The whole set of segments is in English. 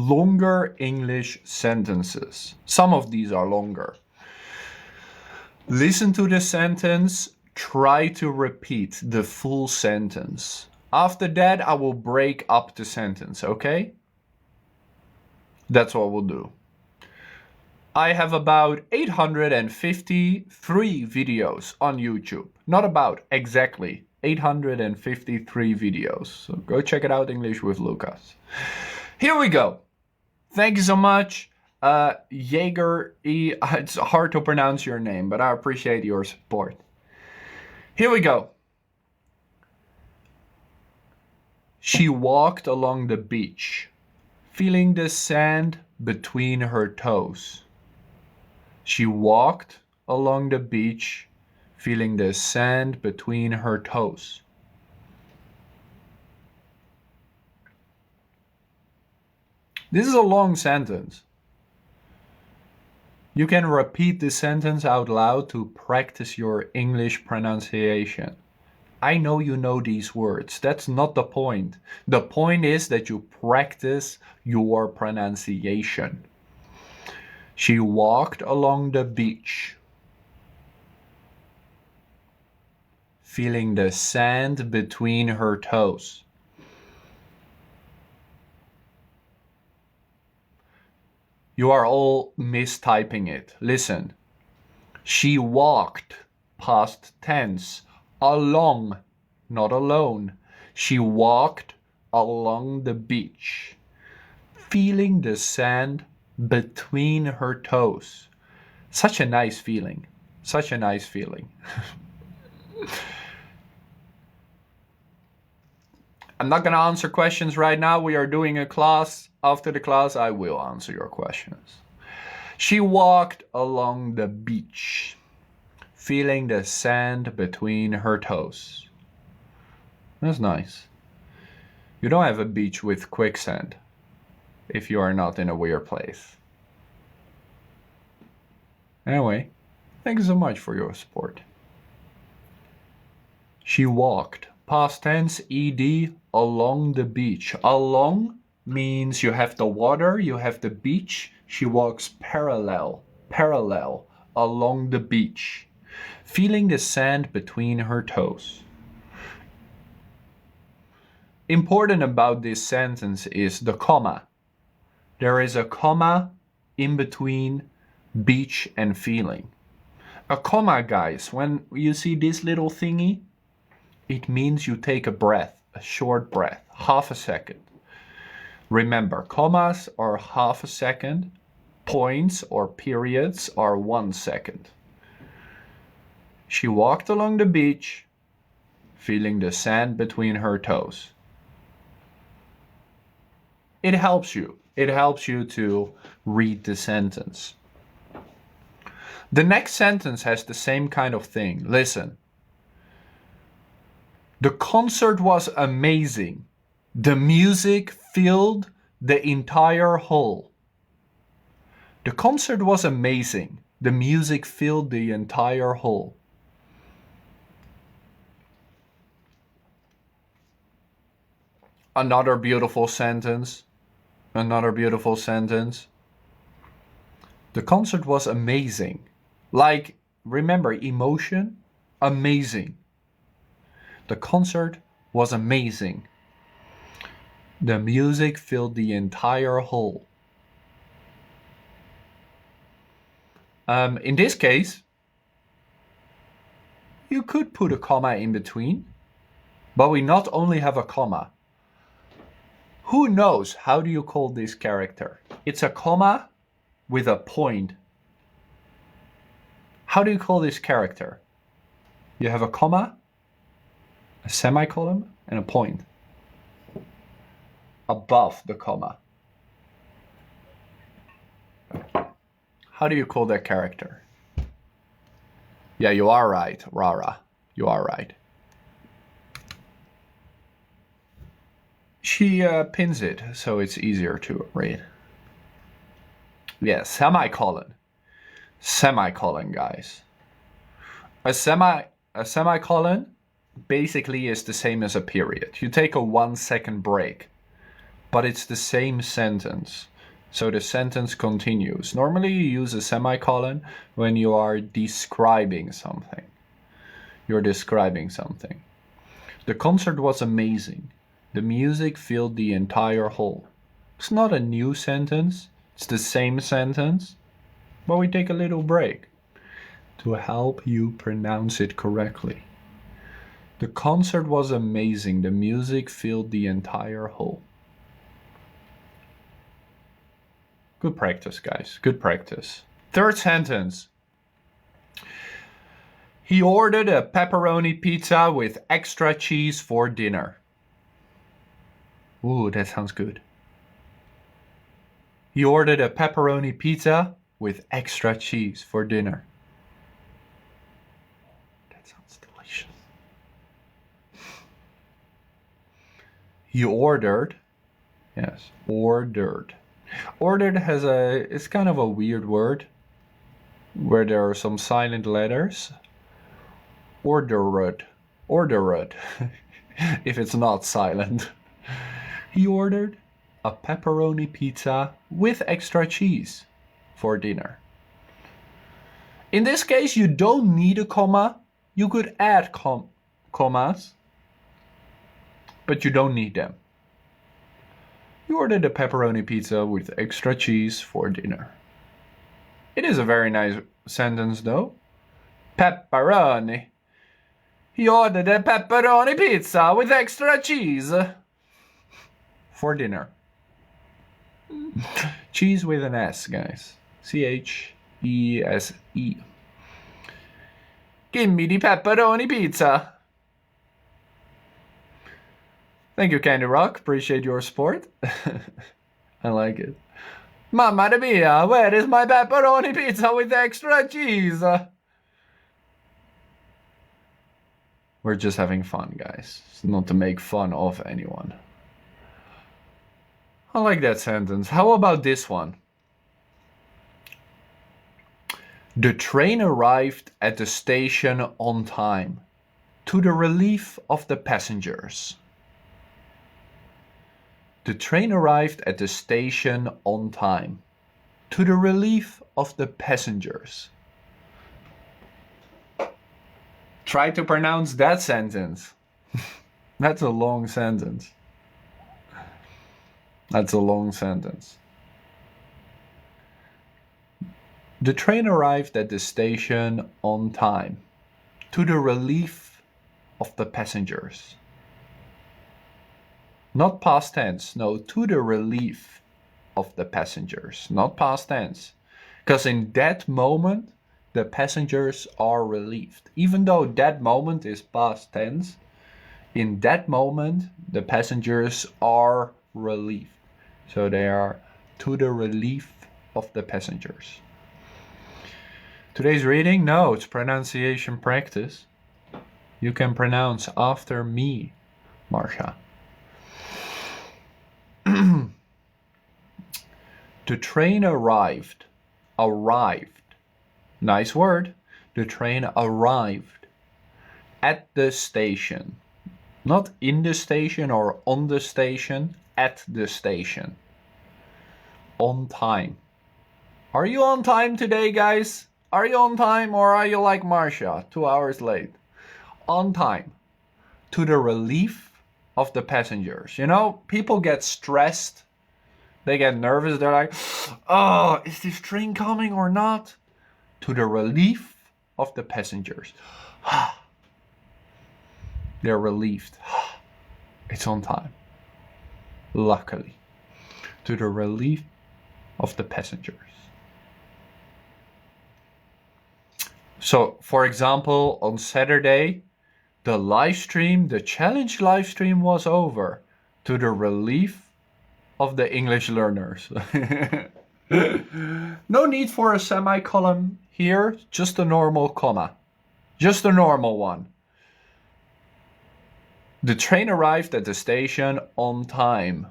longer English sentences. Some of these are longer. Listen to the sentence, try to repeat the full sentence. After that, I will break up the sentence, okay? That's what we'll do. I have about 853 videos on YouTube. Not about, exactly 853 videos. So go check it out, English with Lucas. Here we go. Thank you so much. Jaeger, it's hard to pronounce your name, but I appreciate your support. Here we go. She walked along the beach, feeling the sand between her toes. She walked along the beach, feeling the sand between her toes. This is a long sentence. You can repeat this sentence out loud to practice your English pronunciation. I know you know these words. That's not the point. The point is that you practice your pronunciation. She walked along the beach, feeling the sand between her toes. You are all mistyping it. Listen. She walked, past tense, along, not alone. She walked along the beach, feeling the sand between her toes. Such a nice feeling. Such a nice feeling. I'm not going to answer questions right now. We are doing a class. After the class, I will answer your questions. She walked along the beach, feeling the sand between her toes. That's nice. You don't have a beach with quicksand if you are not in a weird place. Anyway, thank you so much for your support. She walked, past tense, ed, along the beach. Along means you have the water, you have the beach. She walks parallel along the beach, feeling the sand between her toes. Important about this sentence is the comma. There is a comma in between beach and feeling. A comma, guys, when you see this little thingy, it means you take a breath, a short breath, half a second. Remember, commas are half a second, points or periods are 1 second. She walked along the beach, feeling the sand between her toes. It helps you. It helps you to read the sentence. The next sentence has the same kind of thing. Listen. The concert was amazing. The music filled the entire hall. The concert was amazing. The music filled the entire hall. Another beautiful sentence. Another beautiful sentence. The concert was amazing. Like, remember, emotion? Amazing. The concert was amazing. The music filled the entire hall. In this case, you could put a comma in between, but we not only have a comma. Who knows how do you call this character? It's a comma with a point. How do you call this character? You have a comma, a semicolon, and a point above the comma. How do you call that character? Yeah, you are right, Rara. You are right. She pins it so it's easier to read. Yeah, semicolon. Semicolon, guys. A semicolon basically is the same as a period. You take a 1 second break, but it's the same sentence. So the sentence continues. Normally you use a semicolon when you are describing something. You're describing something. The concert was amazing. The music filled the entire hall. It's not a new sentence. It's the same sentence. But we take a little break to help you pronounce it correctly. The concert was amazing. The music filled the entire hall. Good practice, guys. Good practice. Third sentence. He ordered a pepperoni pizza with extra cheese for dinner. Ooh, that sounds good. He ordered a pepperoni pizza with extra cheese for dinner. That sounds delicious. He ordered, yes, ordered. Ordered it's kind of a weird word where there are some silent letters. Ordered, if it's not silent. He ordered a pepperoni pizza with extra cheese for dinner. In this case, you don't need a comma. You could add commas, but you don't need them. You ordered a pepperoni pizza with extra cheese for dinner. It is a very nice sentence, though. Pepperoni. He ordered a pepperoni pizza with extra cheese for dinner. Cheese with an S, guys. C-H-E-S-E. Give me the pepperoni pizza. Thank you, Candy Rock. Appreciate your support. I like it. Mamma mia, where is my pepperoni pizza with extra cheese? We're just having fun, guys. It's not to make fun of anyone. I like that sentence. How about this one? The train arrived at the station on time, to the relief of the passengers. The train arrived at the station on time, to the relief of the passengers. Try to pronounce that sentence. That's a long sentence. That's a long sentence. The train arrived at the station on time, to the relief of the passengers. Not past tense, no, to the relief of the passengers, not past tense. Because in that moment, the passengers are relieved. Even though that moment is past tense, in that moment, the passengers are relieved. So they are to the relief of the passengers. Today's reading, no, it's pronunciation practice. You can pronounce after me, Marsha. The train arrived. Arrived. Nice word. The train arrived at the station. Not in the station or on the station, at the station. On time. Are you on time today, guys? Are you on time or are you like Marsha, 2 hours late? On time. To the relief of the passengers. You know, people get stressed. They get nervous. They're like, oh, is this train coming or not? To the relief of the passengers. They're relieved. It's on time. Luckily. To the relief of the passengers. So, for example, on Saturday, the challenge live stream was over, to the relief of the English learners. No need for a semicolon here, just a normal comma. Just a normal one. The train arrived at the station on time,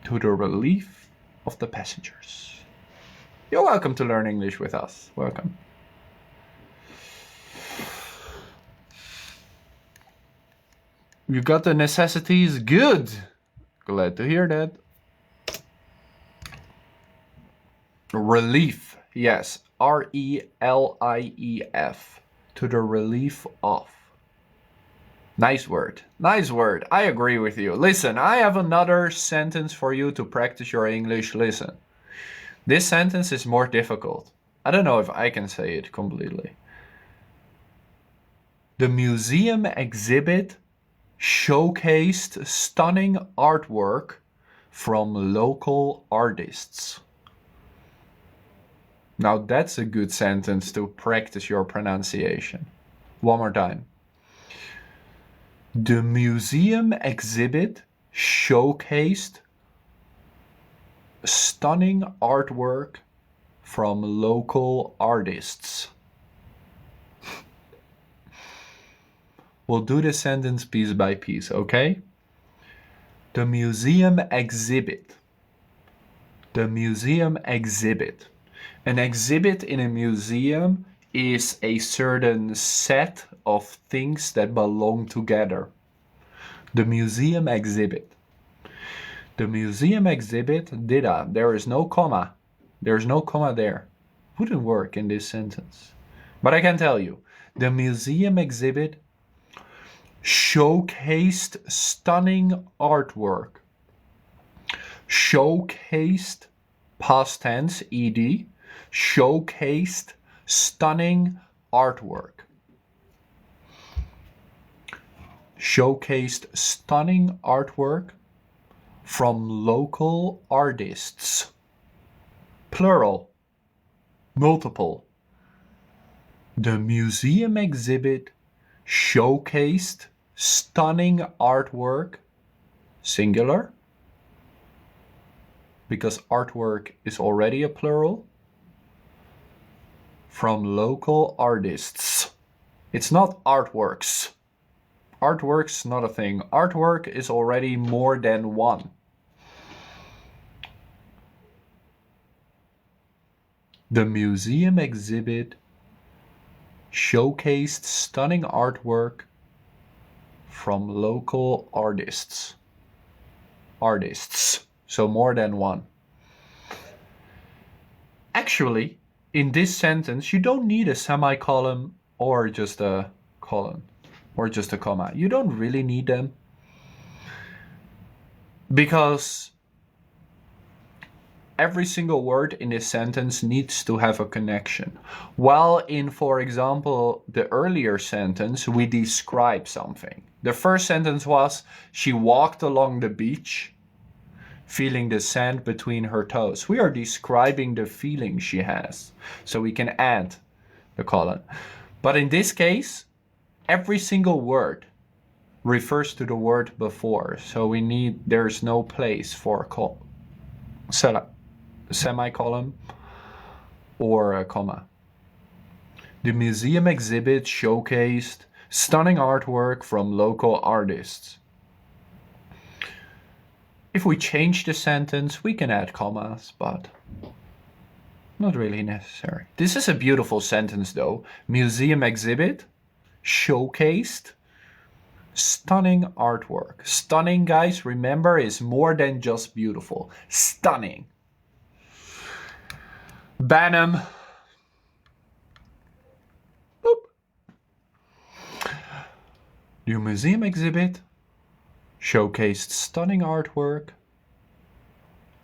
to the relief of the passengers. You're welcome to learn English with us. Welcome. You got the necessities? Good. Glad to hear that. Relief. Yes. R-E-L-I-E-F. To the relief of. Nice word. Nice word. I agree with you. Listen, I have another sentence for you to practice your English. Listen. This sentence is more difficult. I don't know if I can say it completely. The museum exhibit showcased stunning artwork from local artists. Now that's a good sentence to practice your pronunciation. One more time. The museum exhibit showcased stunning artwork from local artists. We'll do the sentence piece by piece, okay? The museum exhibit. The museum exhibit. An exhibit in a museum is a certain set of things that belong together. The museum exhibit. The museum exhibit, there is no comma. There's no comma there. Wouldn't work in this sentence. But I can tell you, the museum exhibit showcased stunning artwork. Showcased, past tense, ed, showcased stunning artwork. Showcased stunning artwork from local artists. Plural, multiple. The museum exhibit showcased stunning artwork, singular, because artwork is already a plural, from local artists. It's not artworks. Artwork's not a thing. Artwork is already more than one. The museum exhibit showcased stunning artwork from local artists. Artists, so more than one. Actually, in this sentence, you don't need a semicolon or just a colon or just a comma. You don't really need them because every single word in this sentence needs to have a connection. While in, for example, the earlier sentence, we describe something. The first sentence was, she walked along the beach, feeling the sand between her toes. We are describing the feeling she has, so we can add the colon. But in this case, every single word refers to the word before, so there's no place for a semicolon or a comma. The museum exhibit showcased stunning artwork from local artists. If we change the sentence, we can add commas, but not really necessary. This is a beautiful sentence though. Museum exhibit showcased stunning artwork. Stunning, guys, remember, is more than just beautiful. Stunning. Banham. Boop. The museum exhibit showcased stunning artwork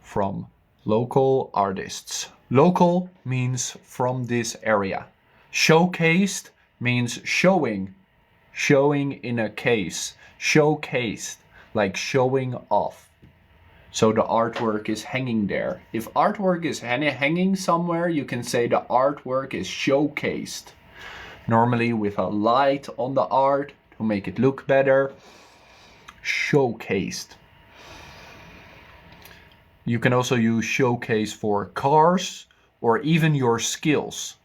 from local artists. Local means from this area. Showcased means showing. Showing in a case. Showcased, like showing off. So the artwork is hanging there. If artwork is hanging somewhere, you can say the artwork is showcased. Normally with a light on the art to make it look better. Showcased. You can also use showcase for cars or even your skills.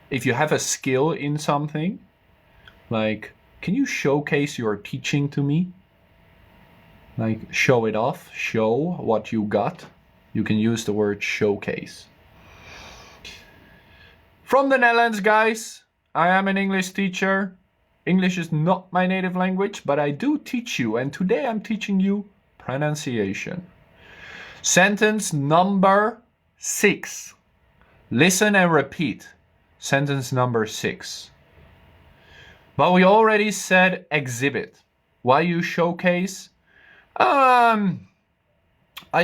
If you have a skill in something, like, can you showcase your teaching to me? Like, show it off, show what you got. You can use the word showcase. From the Netherlands, guys. I am an English teacher. English is not my native language, but I do teach you. And today I'm teaching you pronunciation. Sentence number 6. Listen and repeat. Sentence number 6. But we already said exhibit. Why use showcase? I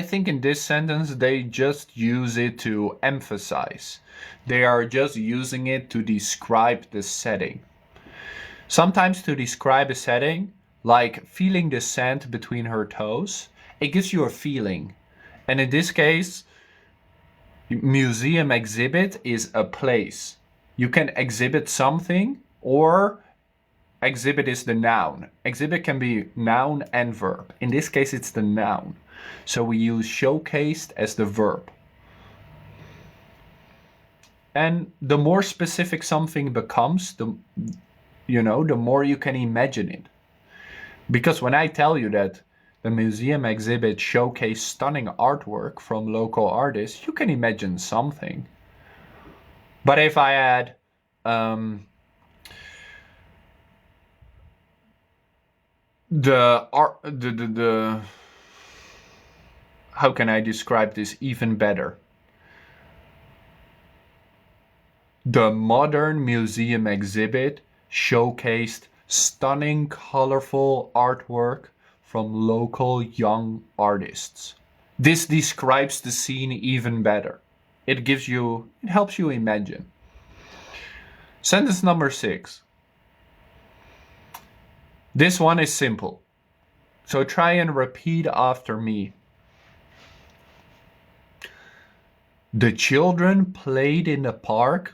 think in this sentence they just use it to emphasize. They are just using it to describe the setting. Sometimes to describe a setting, like feeling the sand between her toes, it gives you a feeling. And in this case, museum exhibit is a place. You can exhibit something, or exhibit is the noun. Exhibit can be noun and verb. In this case, it's the noun. So we use showcased as the verb. And the more specific something becomes, the more you can imagine it. Because when I tell you that the museum exhibit showcased stunning artwork from local artists, you can imagine something. But if I add how can I describe this even better? The modern museum exhibit showcased stunning, colorful artwork from local young artists. This describes the scene even better. It helps you imagine. Sentence number 6. This one is simple. So try and repeat after me. The children played in the park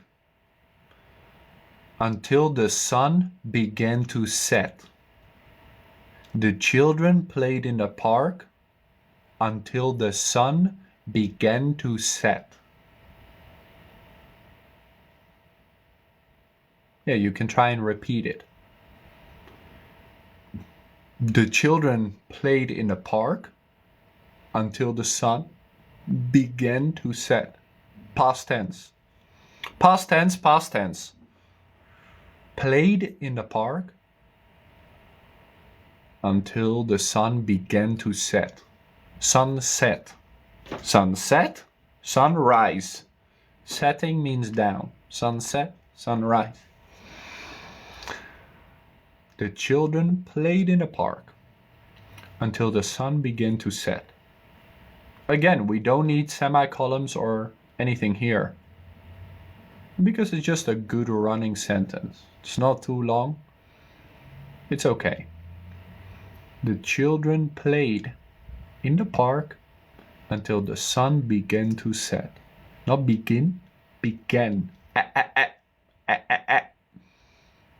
until the sun began to set. The children played in the park until the sun began to set. Yeah, you can try and repeat it. The children played in the park until the sun began to set. Past tense. Past tense, past tense. Played in the park until the sun began to set. Sunset. Sunset, sunrise. Setting means down. Sunset, sunrise. The children played in the park until the sun began to set. Again, we don't need semicolons or anything here, because it's just a good running sentence. It's not too long. It's okay. The children played in the park until the sun began to set. Not begin, began.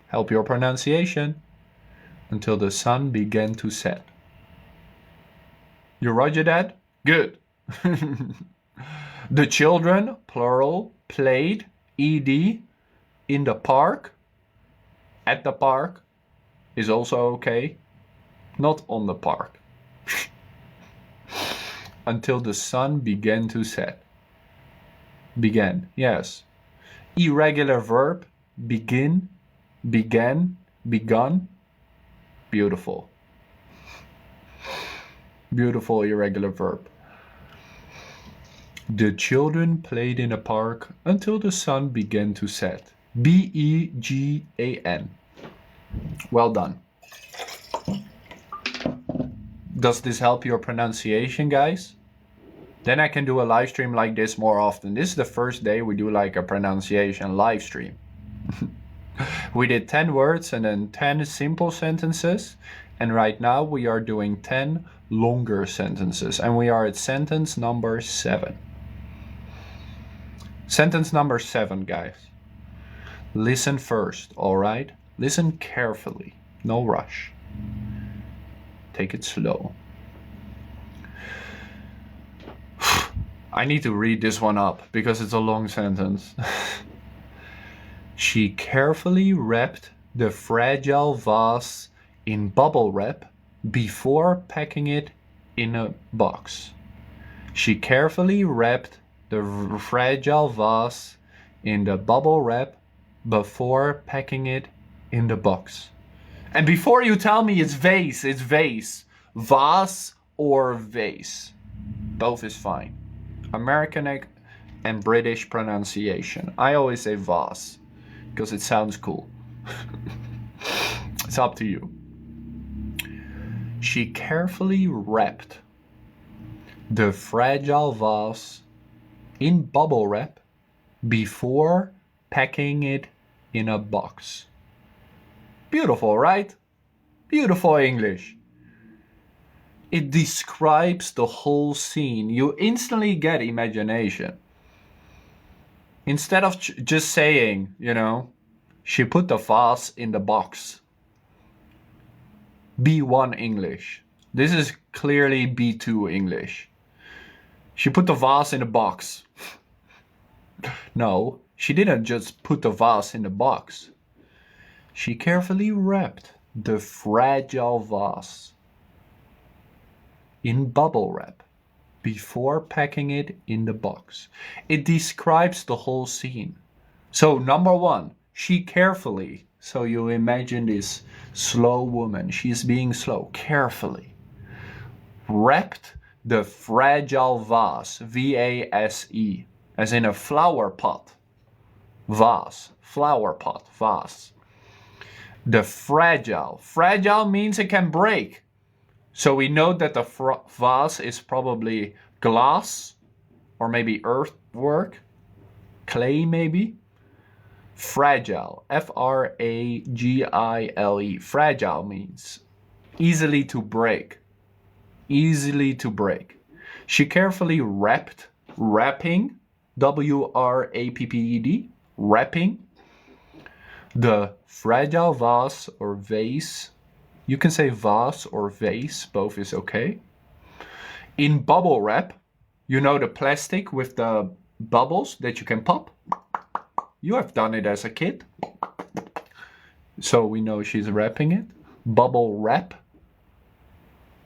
Help your pronunciation. Until the sun began to set. You roger that? Good. The children, plural, played, ed, in the park, at the park, is also okay. Not on the park. Until the sun began to set. Began, yes. Irregular verb, begin, began, begun. Beautiful. Beautiful irregular verb. The children played in the park until the sun began to set. B-E-G-A-N. Well done. Does this help your pronunciation, guys? Then I can do a live stream like this more often. This is the first day we do like a pronunciation live stream. We did 10 words and then 10 simple sentences. And right now we are doing 10 longer sentences. And we are at sentence number 7. Sentence number 7, guys. Listen first, alright? Listen carefully. No rush. Take it slow. I need to read this one up because it's a long sentence. She carefully wrapped the fragile vase in bubble wrap before packing it in a box. She carefully wrapped the fragile vase in the bubble wrap before packing it in the box. And before you tell me it's vase, it's vase. Vase or vase. Both is fine. American and British pronunciation. I always say vase because it sounds cool. It's up to you. She carefully wrapped the fragile vase in bubble wrap before packing it in a box. Beautiful, right? Beautiful English. It describes the whole scene. You instantly get imagination. Instead of just saying, she put the vase in the box. B1 English. This is clearly B2 English. She put the vase in the box. No, she didn't just put the vase in the box. She carefully wrapped the fragile vase in bubble wrap before packing it in the box. It describes the whole scene. So number one, she carefully, so you imagine this slow woman, she's being slow, carefully wrapped the fragile vase, V-A-S-E, as in a flower pot. Vase, flower pot, vase. The fragile means it can break. So we know that the vase is probably glass or maybe earthwork, clay maybe. Fragile, F-R-A-G-I-L-E. Fragile means easily to break. Easily to break. She carefully wrapping, W-R-A-P-P-E-D, wrapping the fragile vase or vase. You can say vase or vase, both is okay. In bubble wrap, the plastic with the bubbles that you can pop. You have done it as a kid. So we know she's wrapping it. Bubble wrap.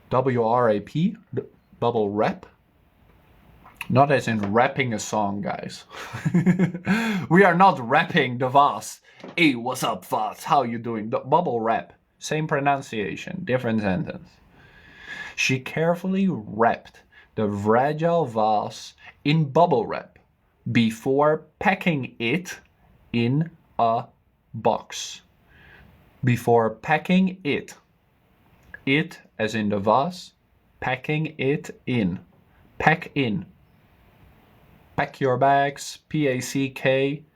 W-R-A-P. Bubble wrap. Not as in rapping a song, guys. We are not rapping the vase. Hey, what's up, vase? How you doing? The bubble wrap. Same pronunciation, different sentence. She carefully wrapped the fragile vase in bubble wrap before packing it in a box. Before packing it. It as in the vase, packing it in. Pack in. Pack your bags, P-A-C-K-I-N-G.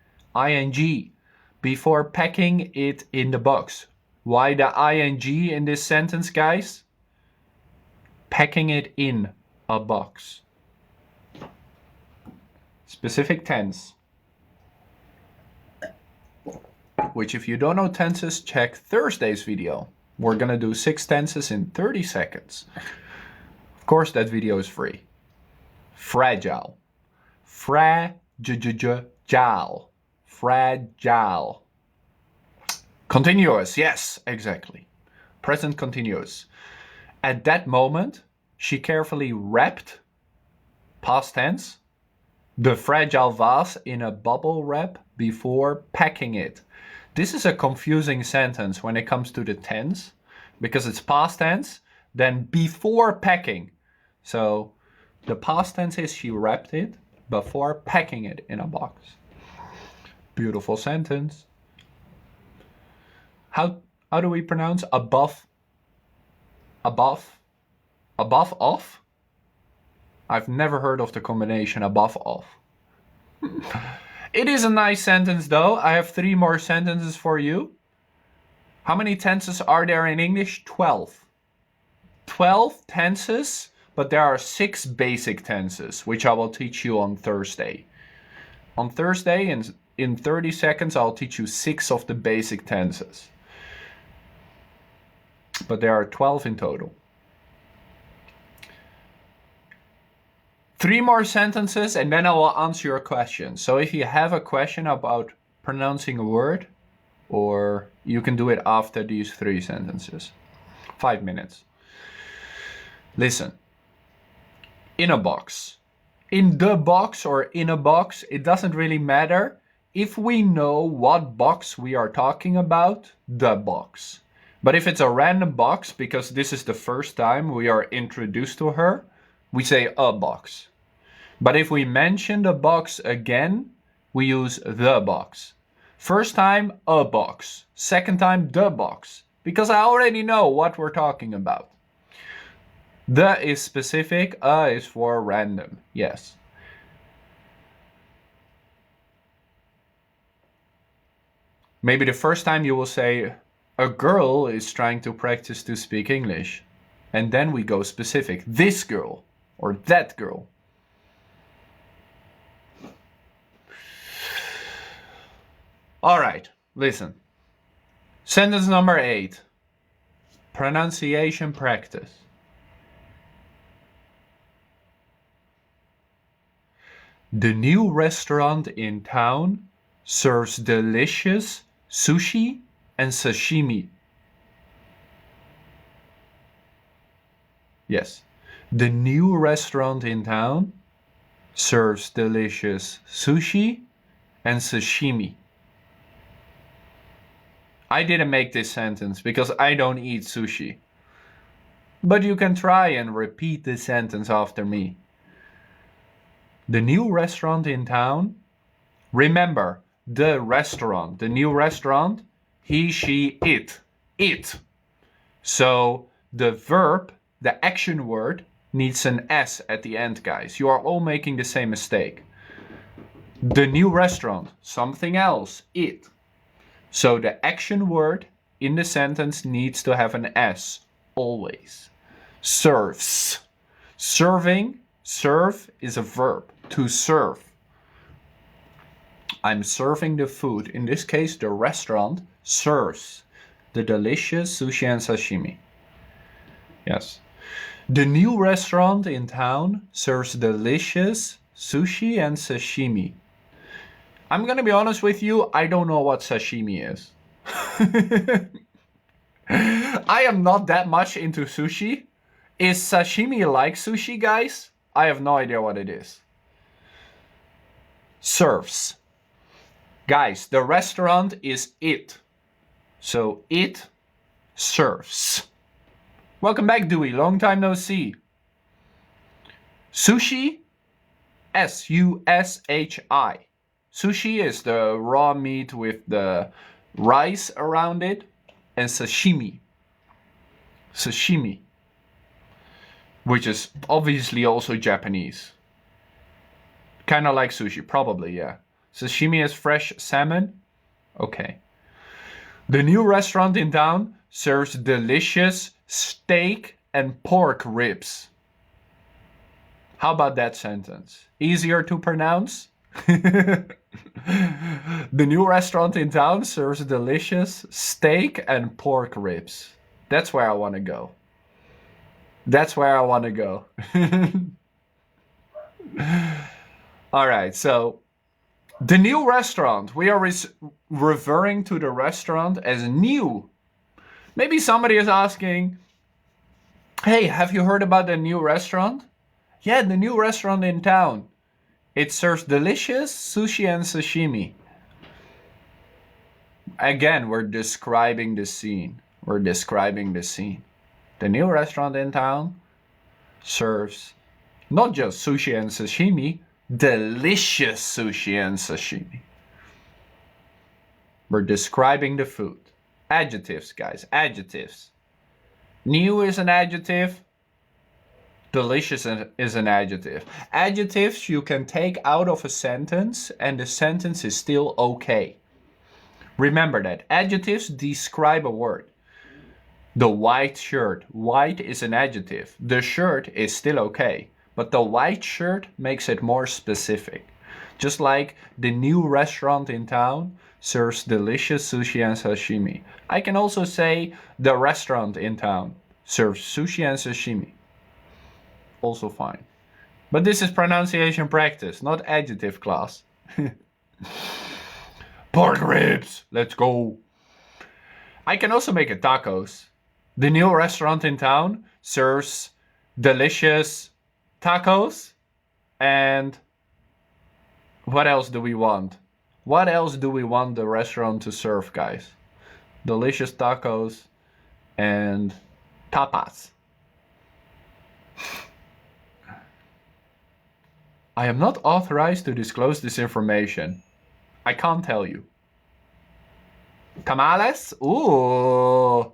Before packing it in the box. Why the ing in this sentence, guys? Packing it in a box. Specific tense. Which, if you don't know tenses, check Thursday's video. We're gonna do 6 tenses in 30 seconds. Of course, that video is free. Fragile. Fragile. Fragile. Continuous, yes, exactly. Present continuous. At that moment, she carefully wrapped, past tense, the fragile vase in a bubble wrap before packing it. This is a confusing sentence when it comes to the tense, because it's past tense, then before packing. So the past tense is she wrapped it before packing it in a box. Beautiful sentence. How do we pronounce above? Above? Above off? I've never heard of the combination above off. It is a nice sentence though. I have 3 more sentences for you. How many tenses are there in English? 12. 12 tenses, but there are 6 basic tenses, which I will teach you on Thursday. On Thursday, in 30 seconds, I'll teach you 6 of the basic tenses. But there are 12 in total. 3 more sentences and then I will answer your question. So if you have a question about pronouncing a word, or you can do it after these 3 sentences. 5 minutes. Listen. In a box. In the box or in a box, it doesn't really matter. If we know what box we are talking about, the box. But if it's a random box, because this is the first time we are introduced to her, we say a box. But if we mention the box again, we use the box. First time, a box. Second time, the box. Because I already know what we're talking about. The is specific, a is for random. Yes. Maybe the first time you will say, a girl is trying to practice to speak English. And then we go specific. This girl or that girl. All right, listen. Sentence number 8. Pronunciation practice. The new restaurant in town serves delicious sushi and sashimi. Yes. The new restaurant in town serves delicious sushi and sashimi. I didn't make this sentence because I don't eat sushi. But you can try and repeat this sentence after me. The new restaurant in town. Remember, the restaurant, the new restaurant, he, she, it. It. So the verb, the action word, needs an S at the end, guys. You are all making the same mistake. The new restaurant, something else, it. So the action word in the sentence needs to have an S, always. Serves. Serving, serve is a verb, to serve. I'm serving the food. In this case, the restaurant serves the delicious sushi and sashimi. Yes. The new restaurant in town serves delicious sushi and sashimi. I'm gonna be honest with you, I don't know what sashimi is. I am not that much into sushi. Is sashimi like sushi, guys? I have no idea what it is. Serves. Guys, the restaurant is it. So it serves. Welcome back, Dewey. Long time no see. Sushi, S-U-S-H-I. Sushi is the raw meat with the rice around it. And sashimi. Sashimi. Which is obviously also Japanese. Kind of like sushi, probably, yeah. Sashimi is fresh salmon. Okay. The new restaurant in town serves delicious steak and pork ribs. How about that sentence? Easier to pronounce? The new restaurant in town serves delicious steak and pork ribs. That's where I want to go. That's where I want to go. All right, so the new restaurant. We are referring to the restaurant as new. Maybe somebody is asking, hey, have you heard about the new restaurant? Yeah, the new restaurant in town. It serves delicious sushi and sashimi. Again, we're describing the scene. We're describing the scene. The new restaurant in town serves not just sushi and sashimi, delicious sushi and sashimi. We're describing the food. Adjectives, guys, adjectives. New is an adjective. Delicious is an adjective. Adjectives you can take out of a sentence and the sentence is still okay. Remember that. Adjectives describe a word. The white shirt. White is an adjective. The shirt is still okay. But the white shirt makes it more specific. Just like the new restaurant in town serves delicious sushi and sashimi. I can also say the restaurant in town serves sushi and sashimi. Also fine. But this is pronunciation practice, not adjective class. Pork ribs, let's go. I can also make it tacos. The new restaurant in town serves delicious tacos. And what else do we want? What else do we want the restaurant to serve, guys? Delicious tacos and tapas. I am not authorized to disclose this information. I can't tell you. Tamales? Ooh.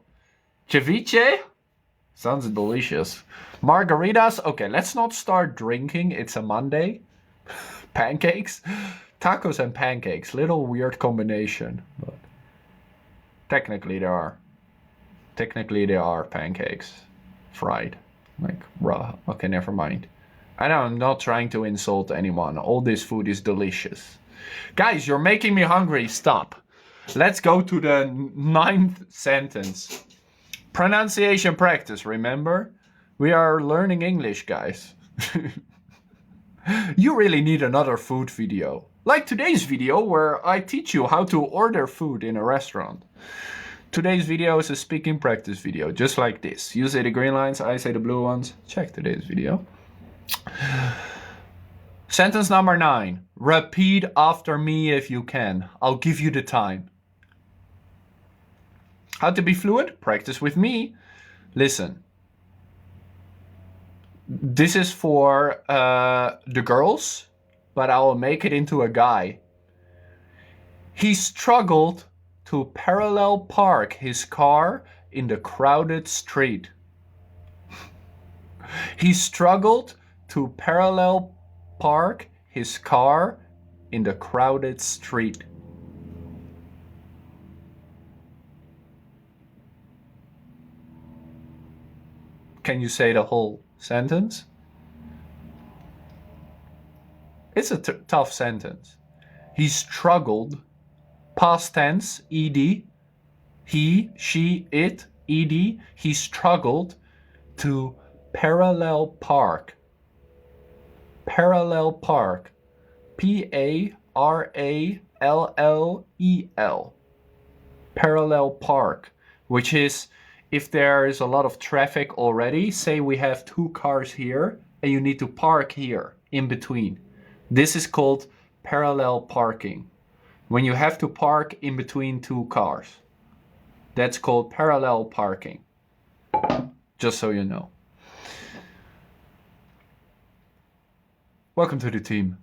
Ceviche? Sounds delicious. Margaritas? Okay, let's not start drinking. It's a Monday. Pancakes? Tacos and pancakes. Little weird combination. But technically they are. Technically they are pancakes. Fried. Like raw. Okay, never mind. I know I'm not trying to insult anyone. All this food is delicious. Guys, you're making me hungry. Stop. Let's go to the 9th sentence. Pronunciation practice, remember? We are learning English, guys. You really need another food video. Like today's video where I teach you how to order food in a restaurant. Today's video is a speaking practice video, just like this. You say the green lines, I say the blue ones. Check today's video. Sentence number 9. Repeat after me if you can. I'll give you the time. How to be fluent? Practice with me. Listen. This is for the girls, but I will make it into a guy. He struggled to parallel park his car in the crowded street. He struggled to parallel park his car in the crowded street. Can you say the whole sentence? It's a tough sentence. He struggled, past tense, ed, he, she, it, ed, he struggled to parallel park. Parallel park. P-A-R-A-L-L-E-L. Parallel park, which is if there is a lot of traffic already, say we have 2 cars here and you need to park here in between. This is called parallel parking. When you have to park in between 2 cars. That's called parallel parking. Just so you know. Welcome to the team.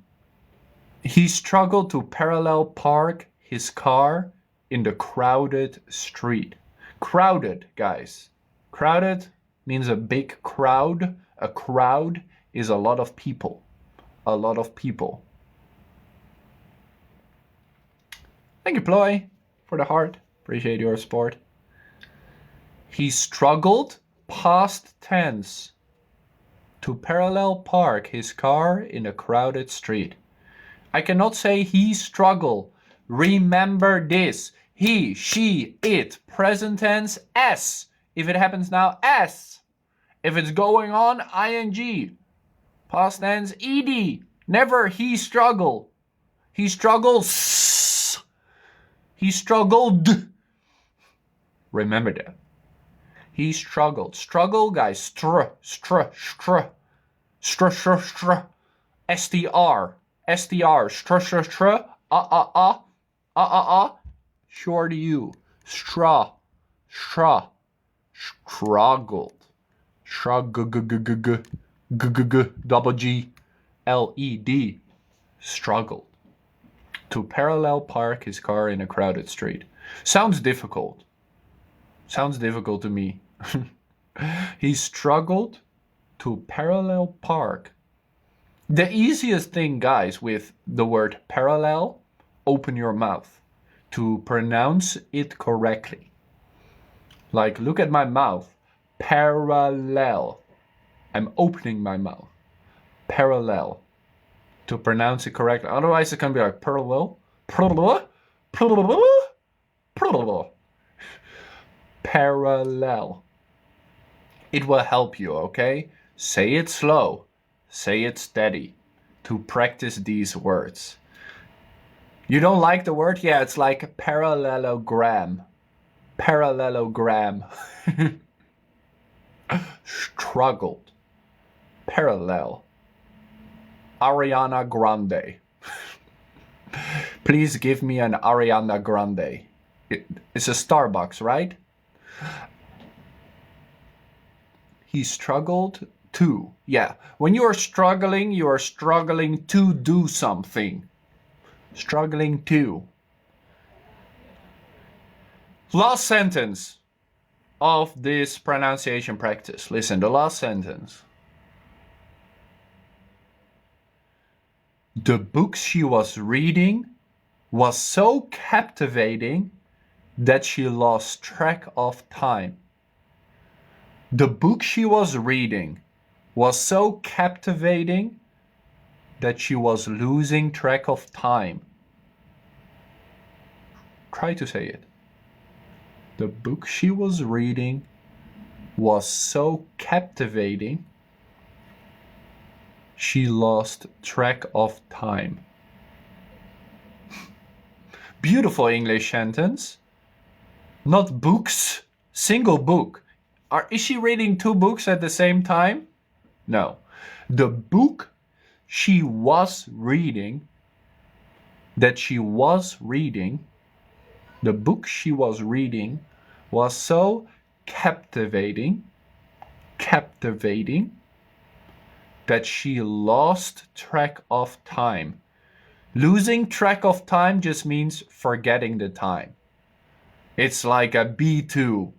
He struggled to parallel park his car in the crowded street. Crowded, guys. Crowded means a big crowd. A crowd is a lot of people. A lot of people. Thank you, Ploy, for the heart. Appreciate your support. He struggled, past tense, to parallel park his car in a crowded street. I cannot say he struggled. Remember this. He, she, it, present tense, S. If it happens now, S. If it's going on, ing. Past tense, ed. Never he struggle. He struggles. He struggled. Remember that. He struggled. Struggle, guys. Str. STR. Sure to you. Struggled. Double G L E D. Struggled to parallel park his car in a crowded street. Sounds difficult. Sounds difficult to me. He struggled to parallel park. The easiest thing, guys, with the word parallel, open your mouth to pronounce it correctly. Like, look at my mouth. Parallel. I'm opening my mouth. Parallel. To pronounce it correctly. Otherwise, it can be like parallel. Parallel. It will help you, okay? Say it slow. Say it steady. To practice these words. You don't like the word? Yeah, it's like parallelogram. Parallelogram. Struggled. Parallel. Ariana Grande. Please give me an Ariana Grande. It's a Starbucks, right? He struggled to. Yeah, when you are struggling to do something. Struggling to. Last sentence of this pronunciation practice. Listen, the last sentence. The book she was reading was so captivating that she lost track of time. The book she was reading was so captivating that she was losing track of time. Try to say it. The book she was reading was so captivating she lost track of time. Beautiful English sentence. Not books, single book. Is she reading two books at the same time? No. The book she was reading, the book she was reading was so captivating that she lost track of time. Losing track of time just means forgetting the time. It's like a B2.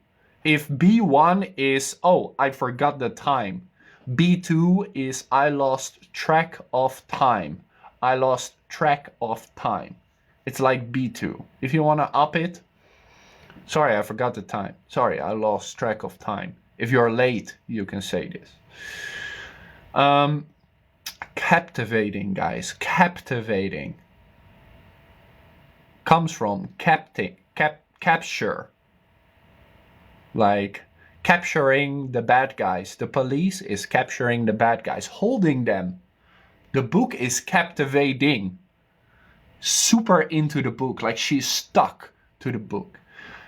If B1 is, oh, I forgot the time. B2 is, I lost track of time. I lost track of time. It's like B2. If you want to up it, sorry, I forgot the time. Sorry, I lost track of time. If you're late, you can say this. Captivating, guys. Captivating comes from capture. Like capturing the bad guys. The police is capturing the bad guys, holding them. The book is captivating. Super into the book, like she's stuck to the book.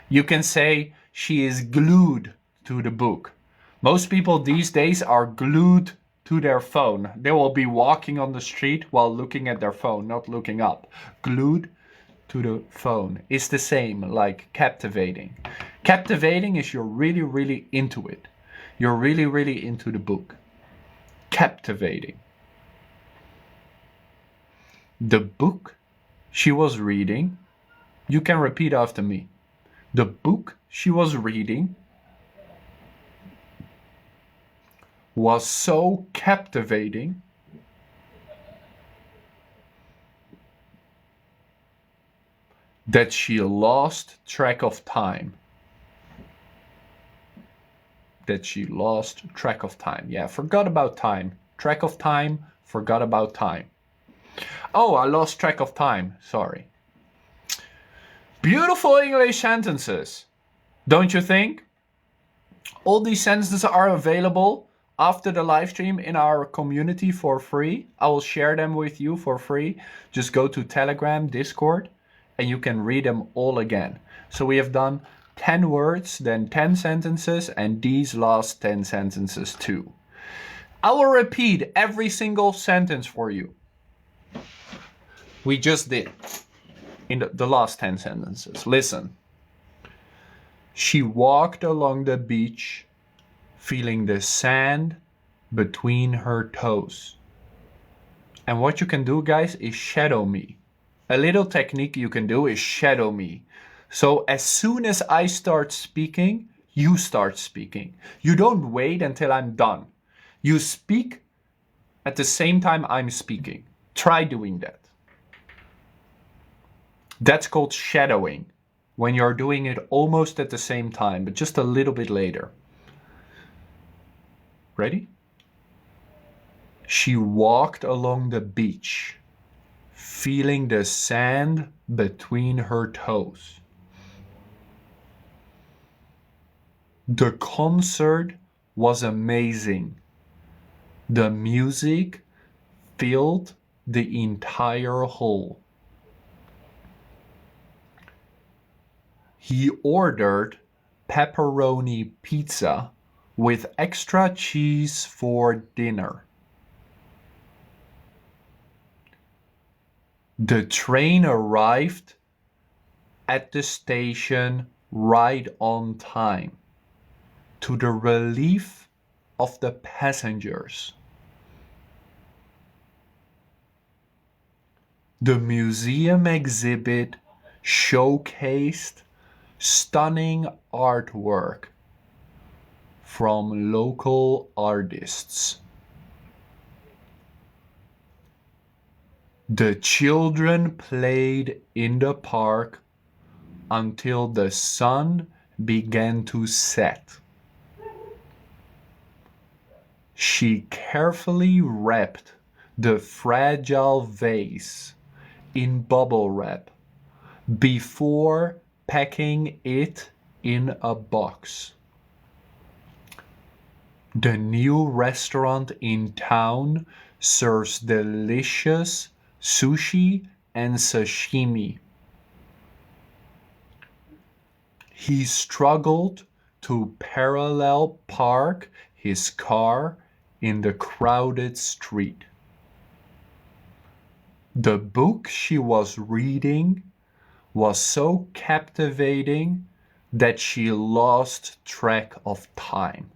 You can say she is glued to the book. Most people these days are glued to their phone. They will be walking on the street while looking at their phone, not looking up. Glued to the phone. It's the same, like captivating. Captivating is you're really, really into it. You're really, really into the book. Captivating. The book she was reading, you can repeat after me. The book she was reading was so captivating that she lost track of time. That she lost track of time. Yeah, forgot about time. Track of time, forgot about time. Oh, I lost track of time. Sorry. Beautiful English sentences, don't you think? All these sentences are available after the live stream in our community for free. I will share them with you for free. Just go to Telegram, Discord, and you can read them all again. So we have done 10 words, then 10 sentences, and these last 10 sentences too. I will repeat every single sentence for you. We just did in the last 10 sentences. Listen. She walked along the beach, feeling the sand between her toes. And what you can do, guys, is shadow me. A little technique you can do is shadow me. So as soon as I start speaking, you start speaking. You don't wait until I'm done. You speak at the same time I'm speaking. Try doing that. That's called shadowing. When you're doing it almost at the same time, but just a little bit later. Ready? She walked along the beach, feeling the sand between her toes. The concert was amazing. The music filled the entire hall. He ordered pepperoni pizza with extra cheese for dinner. The train arrived at the station right on time. To the relief of the passengers. The museum exhibit showcased stunning artwork from local artists. The children played in the park until the sun began to set. She carefully wrapped the fragile vase in bubble wrap before packing it in a box. The new restaurant in town serves delicious sushi and sashimi. He struggled to parallel park his car in the crowded street. The book she was reading was so captivating that she lost track of time.